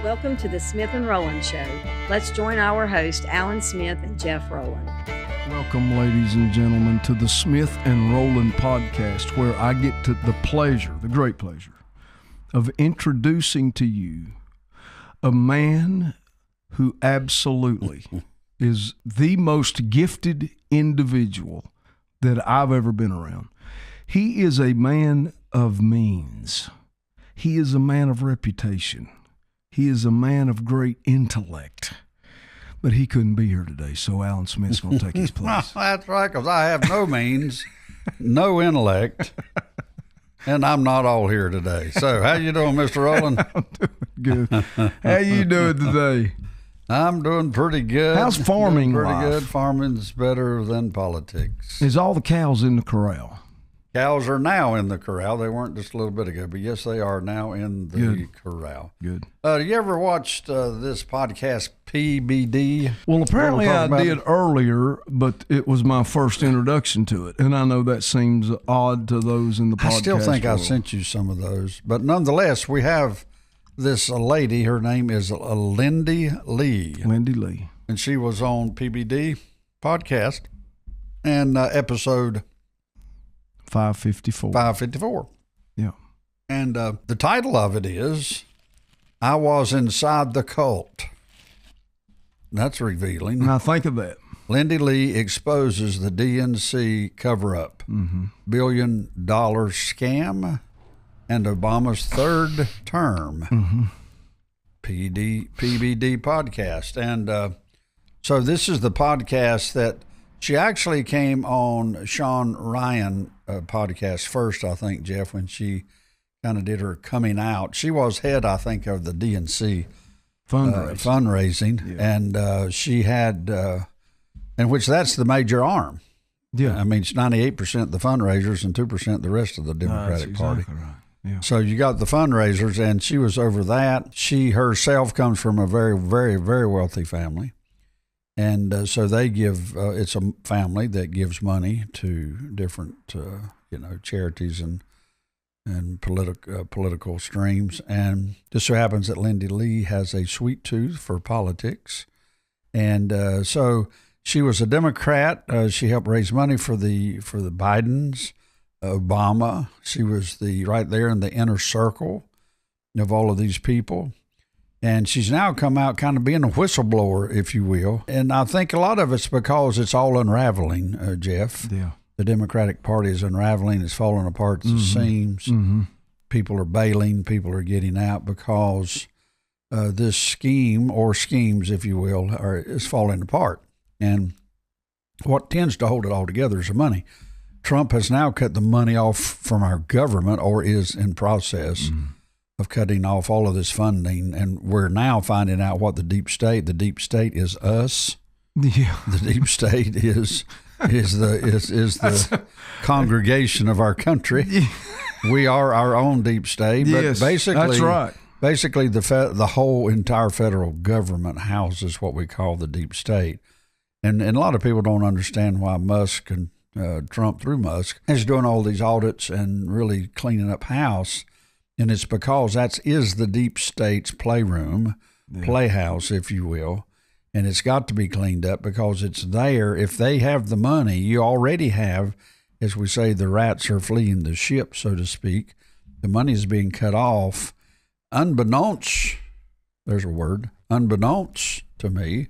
Welcome to the Smith and Rowland Show. Let's join our host, Alan Smith and Jeff Rowland. Welcome, ladies and gentlemen, to the Smith and Rowland podcast, where I get to the great pleasure, of introducing to you a man who absolutely is the most gifted individual that I've ever been around. He is a man of means. He is a man of reputation. He is a man of great intellect. But he couldn't be here today, so Alan Smith's going to take his place. That's right, because I have no means, no intellect, and I'm not all here today. So how you doing, Mr. Rowland? I'm doing good. How you doing today? I'm doing pretty good. How's farming Pretty life? good. Farming's better than politics. Is all the cows in the corral? Cows are now in the corral. They weren't just a little bit ago, but yes, they are now in the corral. Good. You ever watched this podcast, PBD? Well, apparently I did earlier, but it was my first introduction to it, and I know that seems odd to those in the podcast I still think world. I sent you some of those, but nonetheless, we have this lady. Her name is Lindy Lee. Lindy Lee. And she was on PBD podcast and episode 554. Yeah. And the title of it is, I Was Inside the Cult. That's revealing. Now think of that. Lindy Lee exposes the DNC cover-up, $1 billion scam, and Obama's third term. PBD podcast. And so this is the podcast that she actually came on Sean Ryan podcast first, I think, Jeff, when she kind of did her coming out. She was head, I think, of the DNC fundraising. Yeah. And she had, in which that's the major arm. Yeah. I mean, it's 98% the fundraisers and 2% the rest of the Democratic Party. Right. Yeah. So you got the fundraisers, and she was over that. She herself comes from a very, very, very wealthy family. And so they give, it's a family that gives money to different, charities and political streams. And just so happens that Lindy Lee has a sweet tooth for politics. And so she was a Democrat. She helped raise money for the Bidens, Obama. She was right there in the inner circle of all of these people. And she's now come out kind of being a whistleblower, if you will. And I think a lot of it's because it's all unraveling, Jeff. Yeah. The Democratic Party is unraveling. It's falling apart at the seams. People are bailing. People are getting out because this scheme, or schemes, if you will, is falling apart. And what tends to hold it all together is the money. Trump has now cut the money off from our government, or is in process of cutting off all of this funding, and we're now finding out what the deep state is us. Yeah. The deep state is the congregation of our country. We are our own deep state, but yes, basically that's right. Basically the whole entire federal government houses what we call the deep state. And a lot of people don't understand why Musk and Trump, through Musk, is doing all these audits and really cleaning up house. And it's because that is the deep state's playroom, playhouse, if you will. And it's got to be cleaned up because it's there. If they have the money, you already have, as we say, the rats are fleeing the ship, so to speak. The money is being cut off unbeknownst, there's a word, unbeknownst to me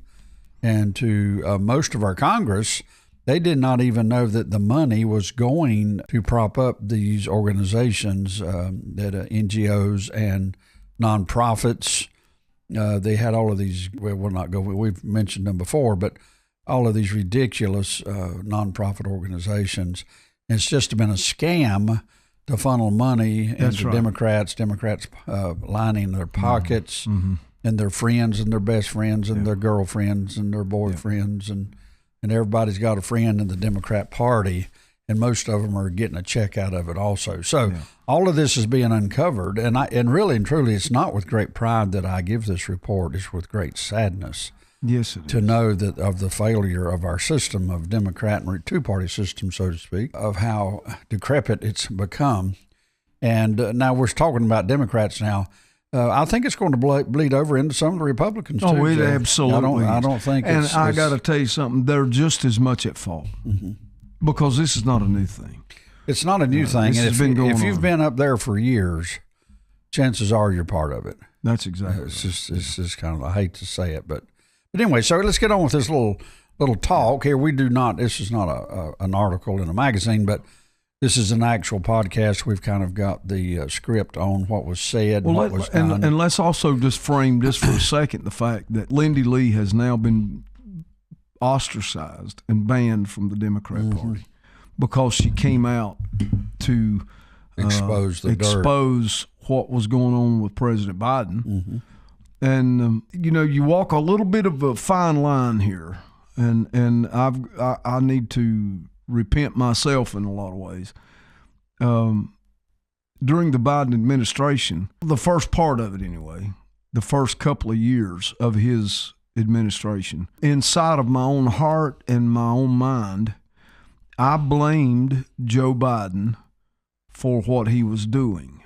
and to most of our Congress. They did not even know that the money was going to prop up these organizations, that NGOs and nonprofits. They had all of these, we've mentioned them before, but all of these ridiculous nonprofit organizations. And it's just been a scam to funnel money into Democrats lining their pockets and their friends and their best friends and their girlfriends and their boyfriends and everybody's got a friend in the Democrat Party, and most of them are getting a check out of it also. So all of this is being uncovered, and really and truly, it's not with great pride that I give this report. It's with great sadness. Yes, it to is. know that of the failure of our system of Democrat and two-party system, so to speak, of how decrepit it's become. And now we're talking about Democrats now. I think it's going to bleed over into some of the Republicans too. Oh, it Jeff. absolutely. I don't think. And I got to tell you something. They're just as much at fault because this is not a new thing. It's not a new thing, and if you've on. been up there for years, chances are you're part of it. That's exactly. It's just kind of, I hate to say it, but anyway. So let's get on with this little talk here. We do not. This is not an article in a magazine, but this is an actual podcast. We've kind of got the script on what was said, and what was done. And let's also just frame this for a second: the fact that Lindy Lee has now been ostracized and banned from the Democrat Party because she came out to expose what was going on with President Biden. And you walk a little bit of a fine line here, and I need to repent myself in a lot of ways. During the Biden administration, the first part of it anyway, the first couple of years of his administration, inside of my own heart and my own mind, I blamed Joe Biden for what he was doing.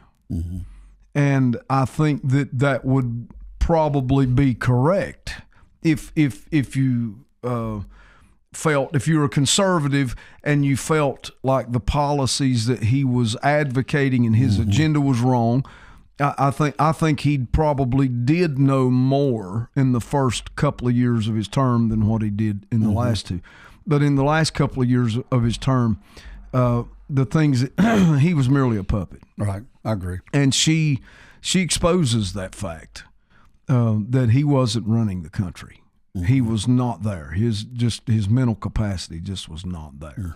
And I think that would probably be correct if you felt, if you were a conservative and you felt like the policies that he was advocating and his agenda was wrong. I think he probably did know more in the first couple of years of his term than what he did in the last two. But in the last couple of years of his term, the things that he was merely a puppet. Right, I agree. And she exposes that fact that he wasn't running the country. He was not there. His mental capacity just was not there.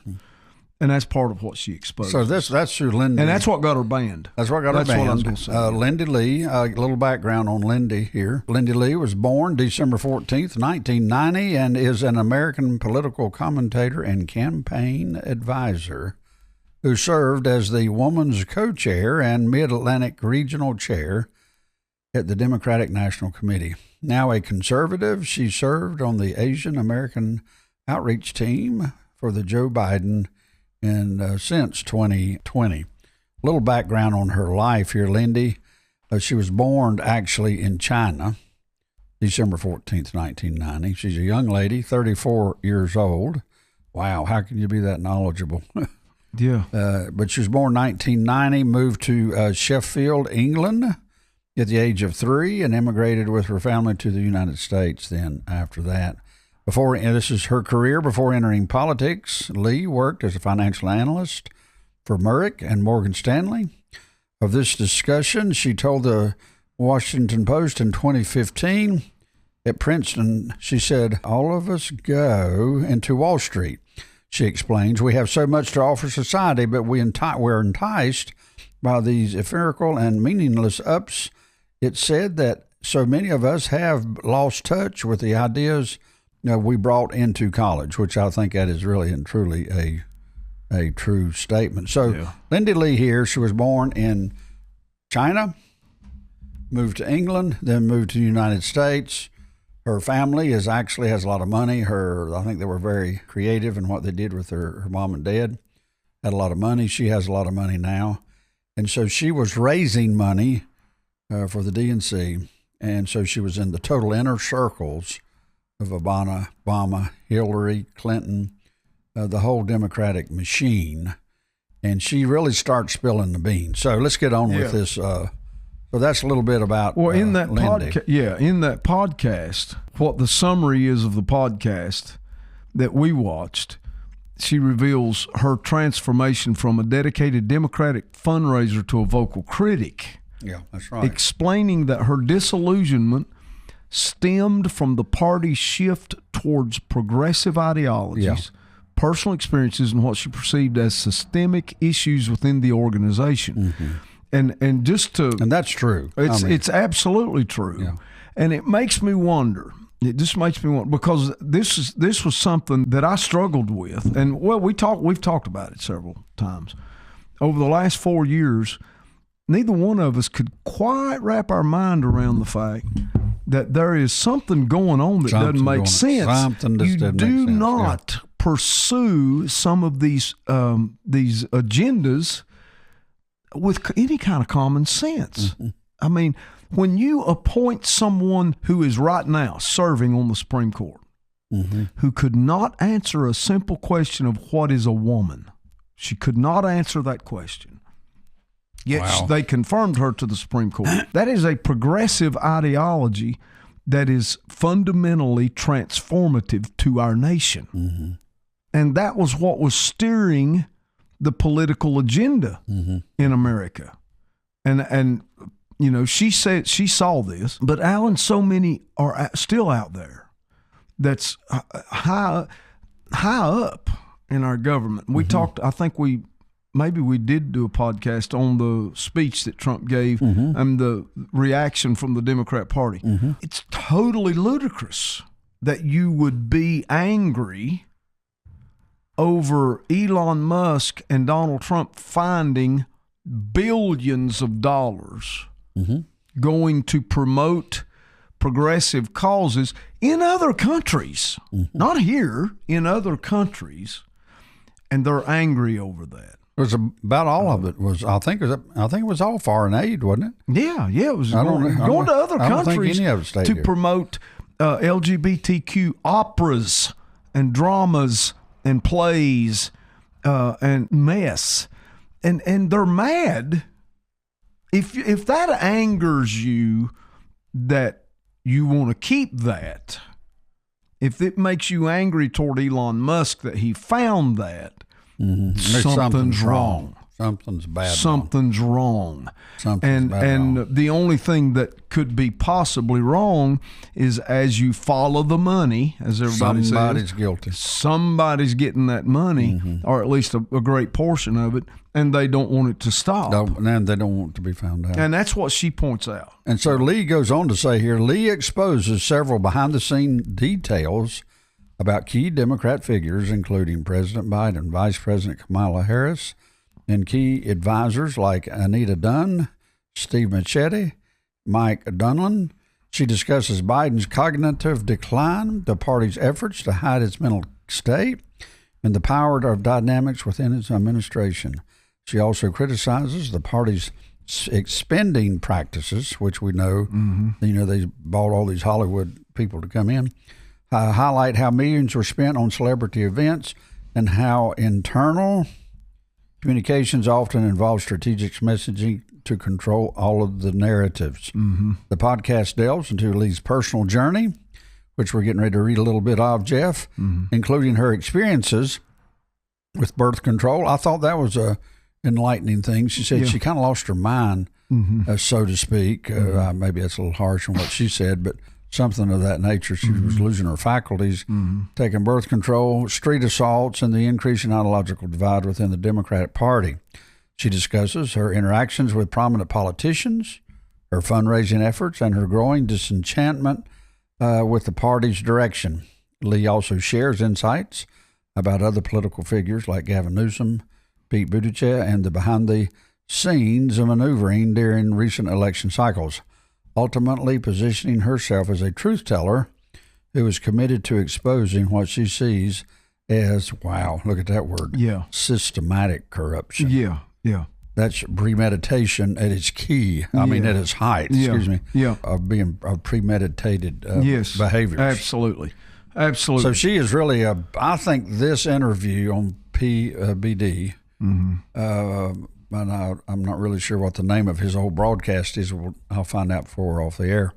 And that's part of what she exposed. So that's through Lindy. And that's what got her banned. That's what got her banned. That's what I was going to say. Lindy Lee, a little background on Lindy here. Lindy Lee was born December 14th, 1990, and is an American political commentator and campaign advisor who served as the woman's co-chair and Mid-Atlantic Regional Chair at the Democratic National Committee. Now a conservative, she served on the Asian American Outreach Team for the Joe Biden and since 2020. A little background on her life here, Lindy. She was born actually in China, December 14th, 1990. She's a young lady, 34 years old. Wow, how can you be that knowledgeable? Yeah. But she was born 1990, moved to Sheffield, England at the age of 3, and immigrated with her family to the United States then after that. This is her career before entering politics. Lee worked as a financial analyst for Merrick and Morgan Stanley. Of this discussion, she told the Washington Post in 2015 at Princeton, she said, "All of us go into Wall Street." She explains, "We have so much to offer society, but we're enticed by these ephemeral and meaningless ups. It's said that so many of us have lost touch with the ideas we brought into college," which I think that is really and truly a true statement. So Lindy Lee here, she was born in China, moved to England, then moved to the United States. Her family has a lot of money. I think they were very creative in what they did with her mom and dad. Had a lot of money. She has a lot of money now. And so she was raising money for the DNC. And so she was in the total inner circles of Obama, Hillary Clinton, the whole Democratic machine. And she really starts spilling the beans. So let's get on with this. So that's a little bit about in that Lindy. in that podcast, what the summary is of the podcast that we watched, she reveals her transformation from a dedicated Democratic fundraiser to a vocal critic. Yeah, that's right. Explaining that her disillusionment stemmed from the party's shift towards progressive ideologies, personal experiences, and what she perceived as systemic issues within the organization. And that's true. It's absolutely true. Yeah. And it makes me wonder. It just makes me wonder, because this was something that I struggled with, and we've talked about it several times over the last 4 years. Neither one of us could quite wrap our mind around the fact that there is something going on that doesn't make sense. You do not pursue some of these agendas with any kind of common sense. I mean, when you appoint someone who is right now serving on the Supreme Court, who could not answer a simple question of what is a woman, she could not answer that question. Yet they confirmed her to the Supreme Court. That is a progressive ideology that is fundamentally transformative to our nation. And that was what was steering the political agenda in America. And you know, she said she saw this, but Alan, so many are still out there that's high up in our government. We talked, I think maybe we did do a podcast on the speech that Trump gave and the reaction from the Democrat Party. It's totally ludicrous that you would be angry over Elon Musk and Donald Trump finding billions of dollars going to promote progressive causes in other countries, not here, in other countries, and they're angry over that. It was about all of it was. I think it was all foreign aid, wasn't it? Yeah. It was going to other countries to here. Promote LGBTQ operas and dramas and plays and mess, and they're mad. If that angers you, that you want to keep that. If it makes you angry toward Elon Musk that he found that. Something's wrong. Something's bad. Something's wrong. Something's wrong. The only thing that could be possibly wrong is as you follow the money, as everybody says. Somebody's guilty. Somebody's getting that money, or at least a great portion of it, and they don't want it to stop. And they don't want it to be found out. And that's what she points out. And so Lee goes on to say here, Lee exposes several behind-the-scene details about key Democrat figures, including President Biden, Vice President Kamala Harris, and key advisors like Anita Dunn, Steve Machete, Mike Dunlin. She discusses Biden's cognitive decline, the party's efforts to hide its mental state, and the power of dynamics within its administration. She also criticizes the party's spending practices, which we know, they bought all these Hollywood people to come in. Highlight how millions were spent on celebrity events and how internal communications often involve strategic messaging to control all of the narratives. The podcast delves into Lee's personal journey, which we're getting ready to read a little bit of, Jeff, including her experiences with birth control. I thought that was a enlightening thing. She said she kind of lost her mind, so to speak. Maybe that's a little harsh on what she said, but something of that nature. She was losing her faculties, taking birth control, street assaults, and the increasing ideological divide within the Democratic Party. She discusses her interactions with prominent politicians, her fundraising efforts, and her growing disenchantment with the party's direction. Lee also shares insights about other political figures like Gavin Newsom, Pete Buttigieg, and the behind-the-scenes of maneuvering during recent election cycles, ultimately positioning herself as a truth teller who is committed to exposing what she sees as, wow, look at that word, systematic corruption. That's premeditation at its key. I mean, at its height, of being of premeditated behaviors. Absolutely. So she is really I think this interview on PBD, and I'm not really sure what the name of his whole broadcast is. I'll find out before we're off the air.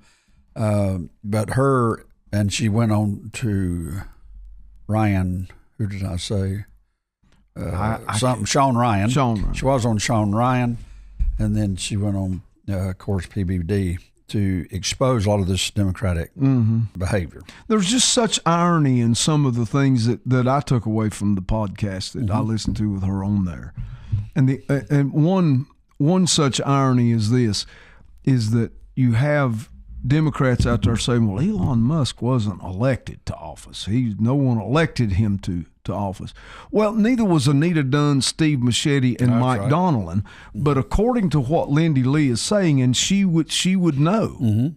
But her, and she went on to Ryan, who did I say? Sean Ryan. She was on Sean Ryan, and then she went on, of course, PBD to expose a lot of this Democratic behavior. There's just such irony in some of the things that I took away from the podcast that I listened to with her on there. And one such irony is that you have Democrats out there saying, well, Elon Musk wasn't elected to office. No one elected him to office. Well, neither was Anita Dunn, Steve Machete, and Mike Donilon. But according to what Lindy Lee is saying, and she would know,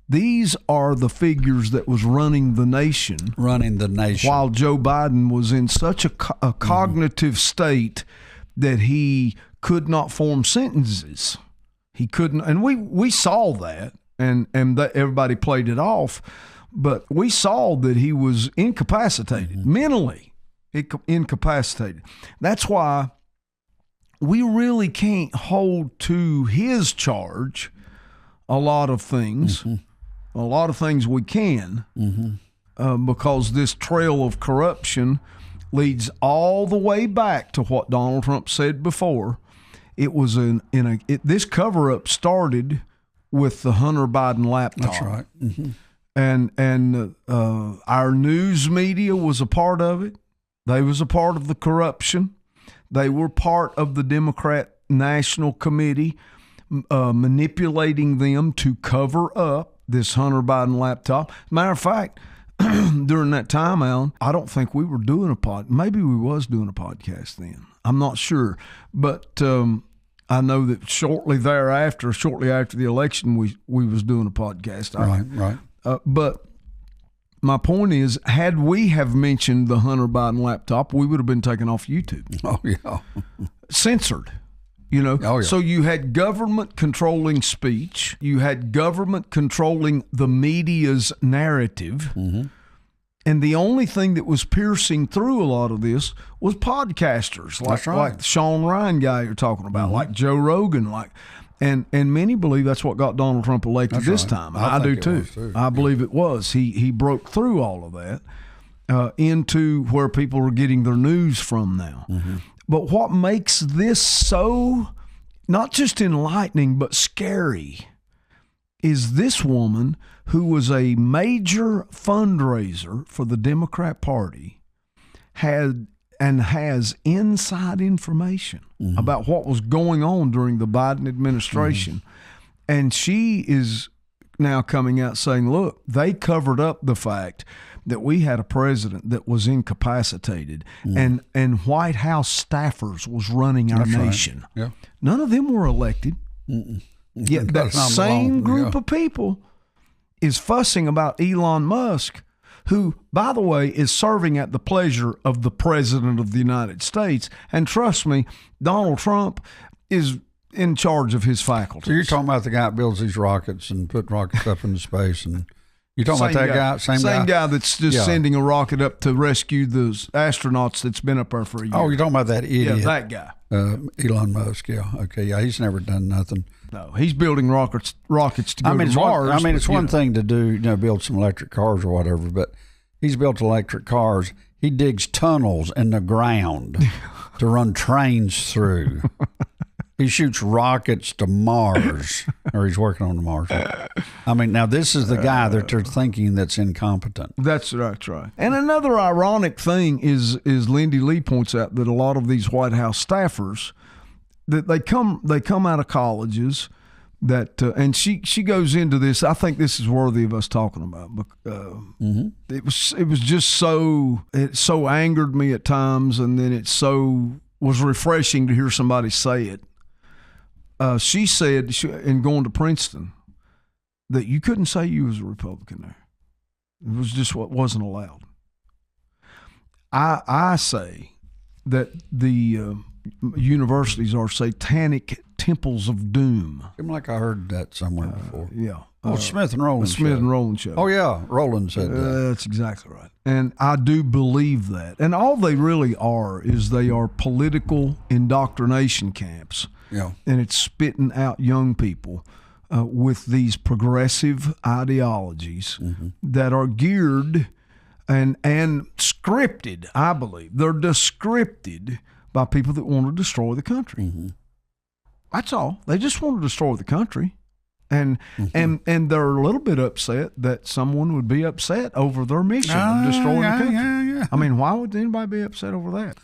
these are the figures that was running the nation. While Joe Biden was in such a cognitive state that he could not form sentences. He couldn't, and we saw that, and that everybody played it off, but we saw that he was incapacitated, mentally incapacitated. That's why we really can't hold to his charge a lot of things. A lot of things we can, because this trail of corruption leads all the way back to what Donald Trump said before. It was this cover-up started with the Hunter Biden laptop. That's right. And our news media was a part of it. They was a part of the corruption. They were part of the Democrat National Committee manipulating them to cover up this Hunter Biden laptop. Matter of fact, during that time, Alan, I don't think we were doing maybe we was doing a podcast then. I'm not sure. But I know that shortly after the election, we was doing a podcast. Right. But my point is, had we have mentioned the Hunter Biden laptop, we would have been taken off YouTube. Oh, yeah. Censored. Oh, yeah. So you had government controlling speech. You had government controlling the media's narrative. And the only thing that was piercing through a lot of this was podcasters, like the Sean Ryan guy you're talking about, like Joe Rogan, and many believe that's what got Donald Trump elected this time. I do too. I believe it was. He broke through all of that into where people are getting their news from now. But what makes this so not just enlightening but scary is this woman who was a major fundraiser for the Democrat Party has inside information about what was going on during the Biden administration. And she is now coming out saying, look, they covered up the fact that we had a president that was incapacitated and White House staffers was running our nation. Right. Yeah. None of them were elected. Yet that same group of people is fussing about Elon Musk, who, by the way, is serving at the pleasure of the President of the United States. And trust me, Donald Trump is in charge of his faculties. So you're talking about the guy that builds these rockets and put rockets up into space, and you're talking about that guy? Same guy that's just sending a rocket up to rescue the astronauts that's been up there for a year. Oh, you're talking about that idiot. Yeah, that guy. Elon Musk, yeah. Okay, yeah, he's never done nothing. No, he's building rockets to go to Mars. It's one thing to do, build some electric cars or whatever, but he's built electric cars. He digs tunnels in the ground to run trains through. He shoots rockets to Mars, or he's working on the Mars. Now this is the guy that they're thinking that's incompetent. That's right. And another ironic thing is Lindy Lee points out that a lot of these White House staffers, that they come out of colleges, that and she goes into this. I think this is worthy of us talking about. It was just it so angered me at times, and then it so was refreshing to hear somebody say it. She said, in going to Princeton, that you couldn't say you was a Republican there. It was just what wasn't allowed. I say that the universities are satanic temples of doom. Seemed like I heard that somewhere before. Yeah. Smith and Rowland. Smith and Rowland show. Oh yeah, Rowland said that. That's exactly right. And I do believe that. And all they really are is they are political indoctrination camps. Yeah. And it's spitting out young people with these progressive ideologies that are geared and scripted, I believe. They're descripted by people that want to destroy the country. That's all. They just want to destroy the country. And they're a little bit upset that someone would be upset over their mission of destroying the country. Yeah. I mean, why would anybody be upset over that?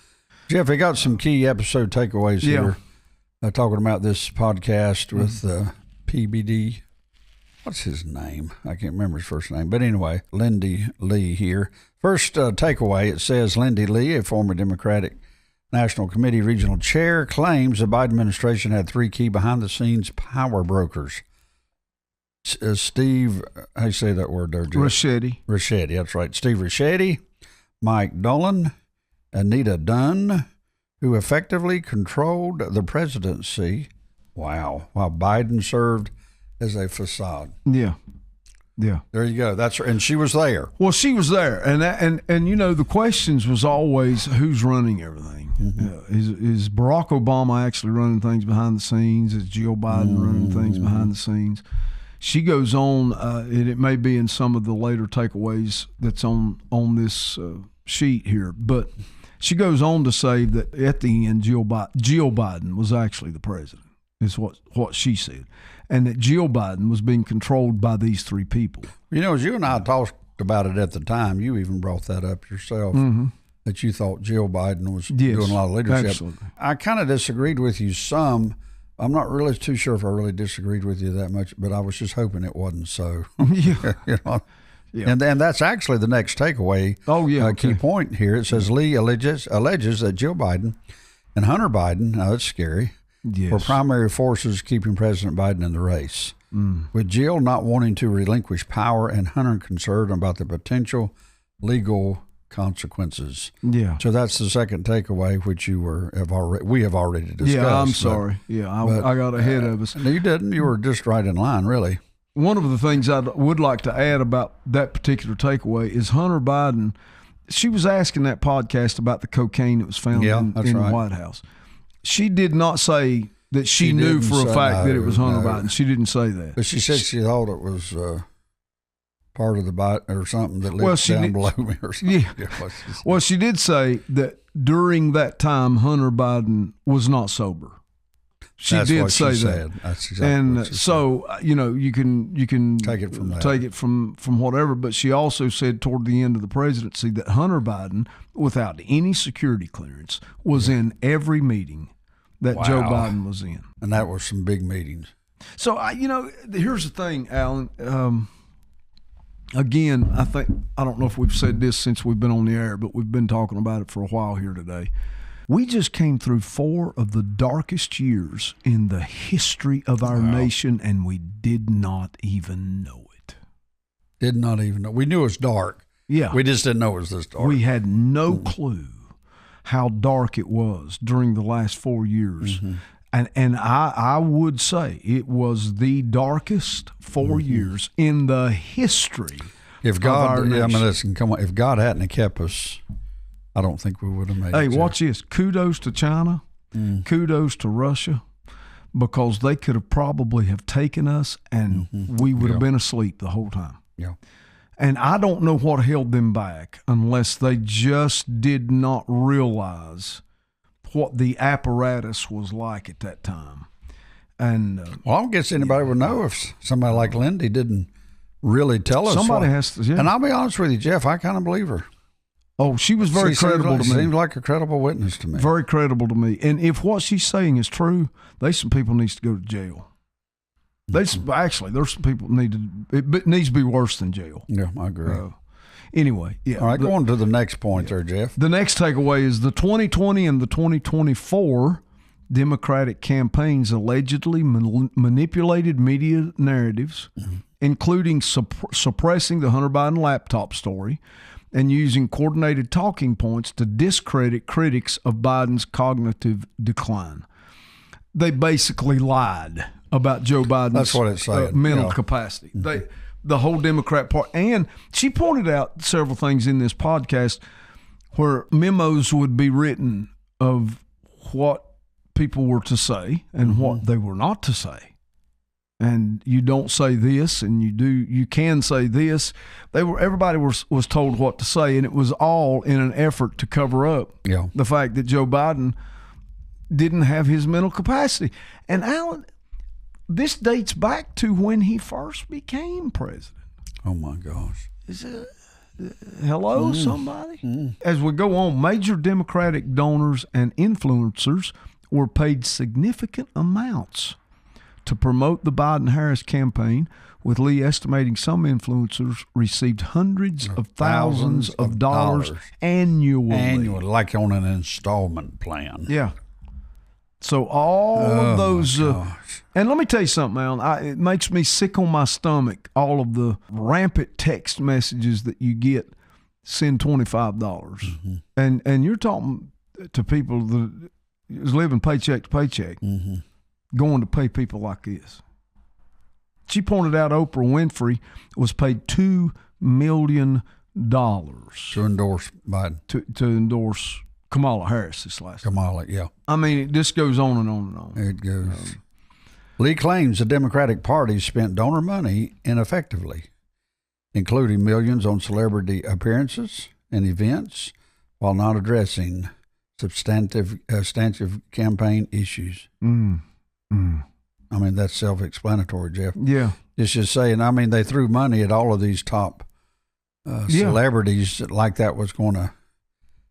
Jeff, I got some key episode takeaways here. Talking about this podcast with PBD. What's his name? I can't remember his first name. But anyway, Lindy Lee here. First takeaway, it says Lindy Lee, a former Democratic National Committee regional chair, claims the Biden administration had three key behind-the-scenes power brokers. Steve, how do you say that word there, Jeff? Ricchetti, that's right. Steve Ricchetti, Mike Dolan, Anita Dunn, who effectively controlled the presidency Wow. While Biden served as a facade. Yeah. Yeah. There you go. That's her. And she was there. Well, she was there. And you know, the questions was always who's running everything. Is Barack Obama actually running things behind the scenes? Is Jill Biden running things behind the scenes? She goes on, and it may be in some of the later takeaways that's on this sheet here, but she goes on to say that at the end, Jill Biden was actually the president, is what she said, and that Jill Biden was being controlled by these three people. You know, as you and I talked about it at the time, you even brought that up yourself, that you thought Jill Biden was doing a lot of leadership. Absolutely. I kind of disagreed with you some. I'm not really too sure if I really disagreed with you that much, but I was just hoping it wasn't so. Yeah. You know? Yeah. And that's actually the next takeaway. Oh, yeah. Key point here. It says Lee alleges that Jill Biden and Hunter Biden, now that's scary, were primary forces keeping President Biden in the race. With Jill not wanting to relinquish power and Hunter concerned about the potential legal consequences. Yeah. So that's the second takeaway, which we have already discussed. Yeah, I'm sorry. I got ahead of us. No, you didn't. You were just right in line, really. One of the things I would like to add about that particular takeaway is Hunter Biden. She was asking that podcast about the cocaine that was found in the White House. She did not say that she knew for a fact that it was Hunter Biden. She didn't say that. But she said she thought it was part of the Biden or something that lived down below me or something. Yeah. Well, she did say that during that time, Hunter Biden was not sober. That's did what say she that. Said. That's exactly and what she so said. You know, you can take it from that. Take it from whatever. But she also said toward the end of the presidency that Hunter Biden, without any security clearance, was in every meeting that Joe Biden was in, and that was some big meetings. So you know, here's the thing, Alan. Again, I don't know if we've said this since we've been on the air, but we've been talking about it for a while here today. We just came through 4 of the darkest years in the history of our nation, and we did not even know it. Did not even know. We knew it was dark. Yeah. We just didn't know it was this dark. We had no clue how dark it was during the last 4 years. And I would say it was the darkest 4 years in the history of our nation. I mean, listen, come on. If God hadn't kept us, I don't think we would have made it. Hey, watch this. Kudos to China. Kudos to Russia, because they could have probably have taken us and we would have been asleep the whole time. Yeah. And I don't know what held them back unless they just did not realize what the apparatus was like at that time. And well, I don't guess anybody would know if somebody like Lindy didn't really tell us. Somebody has to. Yeah. And I'll be honest with you, Jeff, I kind of believe her. Oh, she was very credible to me. Seems like a credible witness to me. Very credible to me. And if what she's saying is true, there's some people needs to go to jail. Actually, there's some people it needs to be worse than jail. Yeah, I agree. Anyway, yeah. All right, go on to the next point there, Jeff. The next takeaway is the 2020 and the 2024 Democratic campaigns allegedly manipulated media narratives, including suppressing the Hunter Biden laptop story and using coordinated talking points to discredit critics of Biden's cognitive decline. They basically lied about Joe Biden's mental capacity. The whole Democrat Party. And she pointed out several things in this podcast where memos would be written of what people were to say and what they were not to say. And you don't say this, and you can say this. Everybody was told what to say, and it was all in an effort to cover up the fact that Joe Biden didn't have his mental capacity. And Alan, this dates back to when he first became president. Oh my gosh. Hello, somebody? As we go on, major Democratic donors and influencers were paid significant amounts to promote the Biden-Harris campaign, with Lee estimating some influencers received hundreds of thousands of dollars annually. Like on an installment plan. Yeah. So all of those, and let me tell you something, Alan, it makes me sick on my stomach, all of the rampant text messages that you get, send $25. And you're talking to people that is living paycheck to paycheck. going to pay people like this. She pointed out Oprah Winfrey was paid $2 million to endorse Biden. To endorse Kamala Harris this last time. Kamala, yeah. I mean, it just goes on and on and on. It goes. Lee claims the Democratic Party spent donor money ineffectively, including millions on celebrity appearances and events, while not addressing substantive campaign issues. I mean, that's self-explanatory, Jeff. Yeah. It's just saying, I mean, they threw money at all of these top celebrities like that was going to.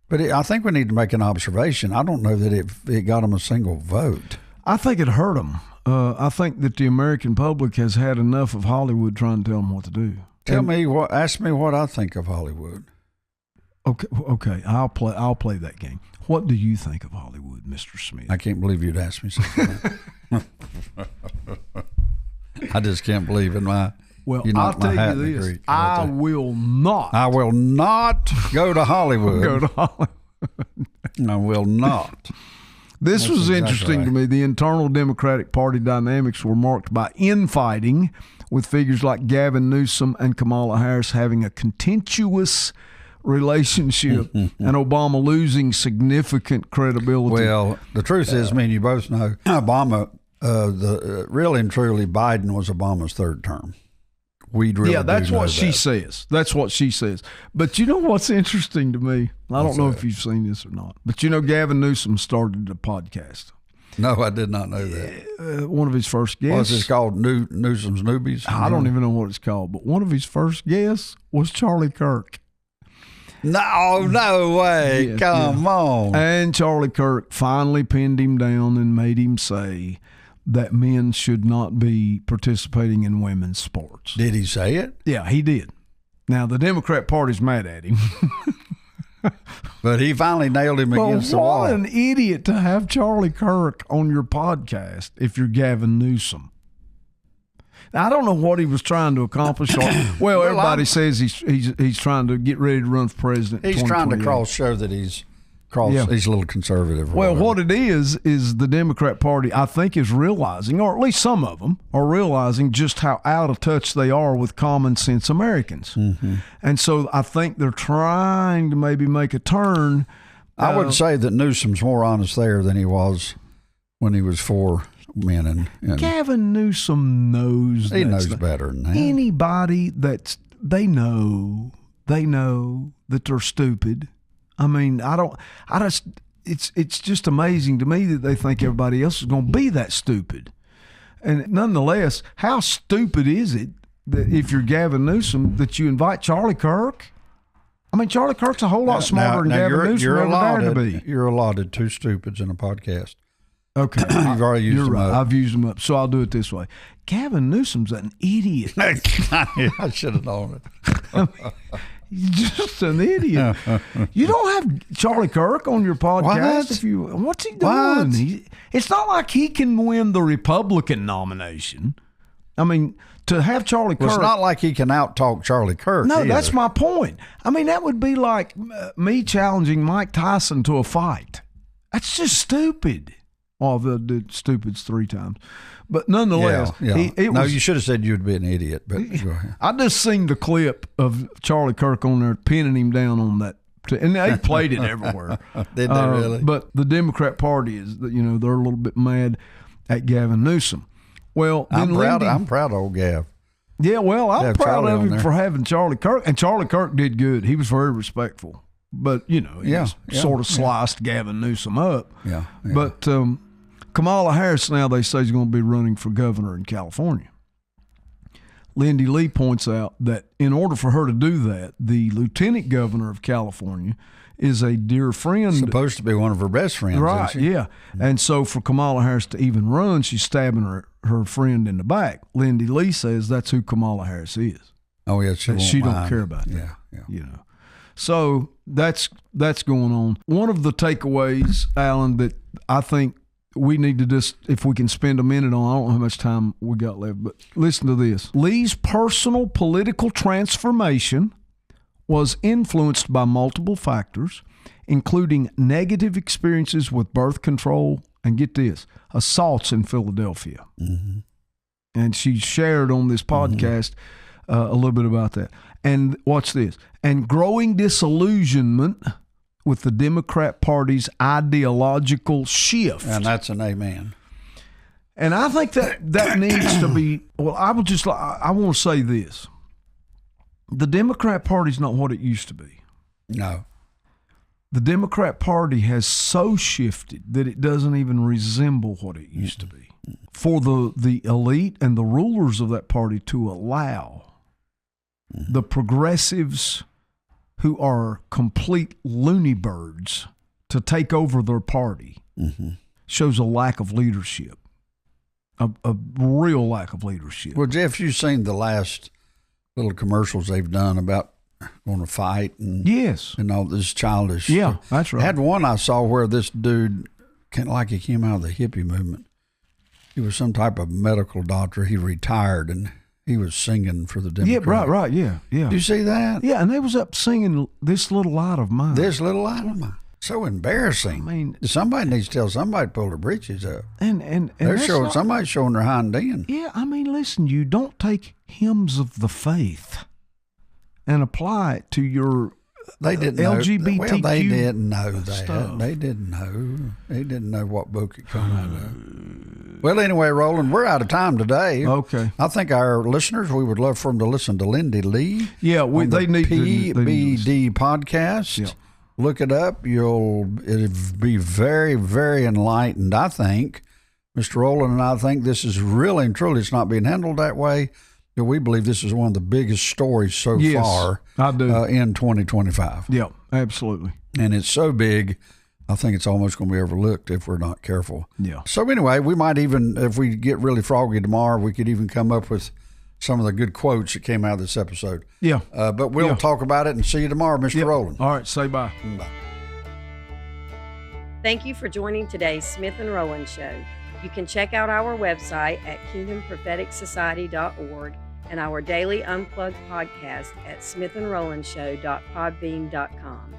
But I think we need to make an observation. I don't know that it got them a single vote. I think it hurt them. I think that the American public has had enough of Hollywood trying to tell them what to do. Ask me what I think of Hollywood. Okay, I'll play that game. What do you think of Hollywood, Mr. Smith? I can't believe you'd ask me something. I just can't believe in my. Well, I'll tell you this: I will not go to Hollywood. Go to Hollywood. I will not. This was interesting to me. The internal Democratic Party dynamics were marked by infighting, with figures like Gavin Newsom and Kamala Harris having a contentious relationship and Obama losing significant credibility. Well, the truth is, me and you both know, Obama, really and truly, Biden was Obama's third term. That's what she says. That's what she says. But you know what's interesting to me? I don't know if you've seen this or not, but you know Gavin Newsom started a podcast. No, I did not know that. One of his first guests. What's it called? Newsom's Newbies? I don't even know what it's called, but one of his first guests was Charlie Kirk. No way. Yes, Come on. And Charlie Kirk finally pinned him down and made him say that men should not be participating in women's sports. Did he say it? Yeah, he did. Now, the Democrat Party's mad at him. But he finally nailed him against the wall. What an idiot to have Charlie Kirk on your podcast if you're Gavin Newsom. Now, I don't know what he was trying to accomplish. Well, everybody says he's trying to get ready to run for president. He's trying to show that he's a little conservative. Well, what it is the Democrat Party, I think, is realizing, or at least some of them are realizing, just how out of touch they are with common sense Americans. Mm-hmm. And so I think they're trying to maybe make a turn. I would say that Newsom's more honest there than he was when he was for men. And Gavin Newsom knows he knows better than that. Anybody they know that they're stupid. I mean, it's just amazing to me that they think everybody else is going to be that stupid. And nonetheless, how stupid is it that if you're Gavin Newsom that you invite Charlie Kirk? I mean, Charlie Kirk's a whole lot smarter than Gavin Newsom ever dared to be. You're allotted 2 stupids in a podcast. Okay. You've already used them up. I've used them up, so I'll do it this way. Gavin Newsom's an idiot. I should have known it. He's just an idiot. You don't have Charlie Kirk on your podcast. What's he doing? It's not like he can win the Republican nomination. I mean, to have Charlie Kirk. It's not like he can out-talk Charlie Kirk. No, either. That's my point. I mean, that would be like me challenging Mike Tyson to a fight. That's just stupid. Oh, they did stupids 3 times. But nonetheless, you should have said you'd be an idiot. But I just seen the clip of Charlie Kirk on there pinning him down on that, and they played it everywhere. Did they really? But the Democrat Party is, they're a little bit mad at Gavin Newsom. Well, I'm proud of old Gav. Yeah, well, I'm proud of him for having Charlie Kirk, and Charlie Kirk did good. He was very respectful, but he sort of sliced Gavin Newsom up. Yeah. But Kamala Harris now, they say, is going to be running for governor in California. Lindy Lee points out that in order for her to do that, the lieutenant governor of California is a dear friend. Supposed to be one of her best friends. Right, isn't she? yeah. And so for Kamala Harris to even run, she's stabbing her friend in the back. Lindy Lee says that's who Kamala Harris is. Oh, yeah, she don't care about that. Yeah. So that's going on. One of the takeaways, Alan, that I think we need to just, if we can spend a minute on, I don't know how much time we got left, but listen to this. Lee's personal political transformation was influenced by multiple factors, including negative experiences with birth control and get this, assaults in Philadelphia. Mm-hmm. And she shared on this podcast a little bit about that. And watch this. And growing disillusionment with the Democrat Party's ideological shift. And that's an amen. And I think that needs to be, well, I want to say this. The Democrat Party's not what it used to be. No. The Democrat Party has so shifted that it doesn't even resemble what it used to be. For the elite and the rulers of that party to allow the progressives who are complete loony birds to take over their party shows a lack of leadership, a real lack of leadership. Well, Jeff, you've seen the last little commercials they've done about going to fight and and all this childish. Yeah, that's right. I had one I saw where this dude, he came out of the hippie movement. He was some type of medical doctor. He retired and he was singing for the Democrats. Yeah, right, yeah. Did you see that? Yeah, and they was up singing "This Little Light of Mine." This little light of mine. So embarrassing. I mean, somebody needs to tell somebody to pull their britches up. And they're showing somebody's showing their hind end. Yeah, I mean, listen, you don't take hymns of the faith and apply it to your LGBTQ. Well, they didn't know that. Stuff. They didn't know. They didn't know what book it come out of. Well, anyway, Roland, we're out of time today. Okay. I think our listeners, we would love for them to listen to Lindy Lee. Yeah, they need PBD to podcast. Yeah. Look it up. It'll be very, very enlightened. I think, Mr. Rowland and I think this is really and truly, it's not being handled that way. We believe this is one of the biggest stories so far I do. In 2025. Yeah, absolutely. And it's so big, I think it's almost going to be overlooked if we're not careful. Yeah. So anyway, we might even, if we get really froggy tomorrow, we could even come up with some of the good quotes that came out of this episode. Yeah. But we'll talk about it and see you tomorrow, Mr. Rowland. All right, say bye. Bye. Thank you for joining today's Smith and Rowland Show. You can check out our website at kingdompropheticsociety.org and our daily Unplugged podcast at smithandrowlandshow.podbean.com.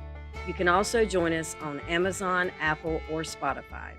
You can also join us on Amazon, Apple, or Spotify.